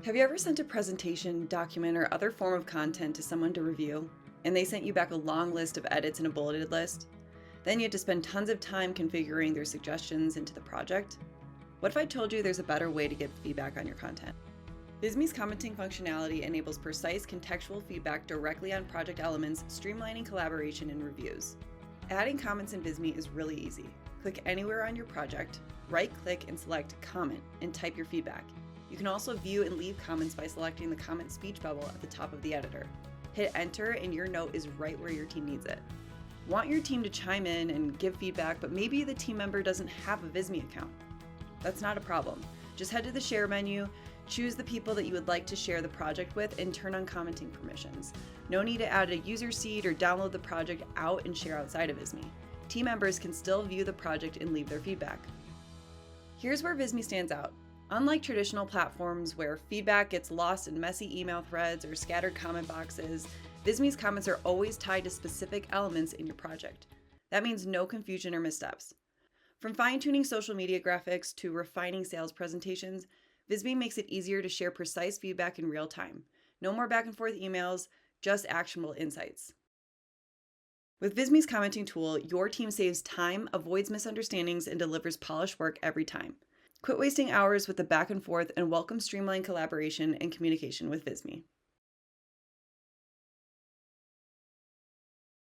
Have you ever sent a presentation, document, or other form of content to someone to review, and they sent you back a long list of edits in a bulleted list? Then you had to spend tons of time configuring their suggestions into the project? What if I told you there's a better way to get feedback on your content? Visme's commenting functionality enables precise contextual feedback directly on project elements, streamlining collaboration and reviews. Adding comments in Visme is really easy. Click anywhere on your project, right-click and select Comment, and type your feedback. You can also view and leave comments by selecting the comment speech bubble at the top of the editor. Hit enter and your note is right where your team needs it. Want your team to chime in and give feedback, but maybe the team member doesn't have a Visme account? That's not a problem. Just head to the share menu, choose the people that you would like to share the project with, and turn on commenting permissions. No need to add a user seed or download the project out and share outside of Visme. Team members can still view the project and leave their feedback. Here's where Visme stands out. Unlike traditional platforms where feedback gets lost in messy email threads or scattered comment boxes, Visme's comments are always tied to specific elements in your project. That means no confusion or missteps. From fine-tuning social media graphics to refining sales presentations, Visme makes it easier to share precise feedback in real time. No more back and forth emails, just actionable insights. With Visme's commenting tool, your team saves time, avoids misunderstandings, and delivers polished work every time. Quit wasting hours with the back and forth and welcome streamlined collaboration and communication with Visme.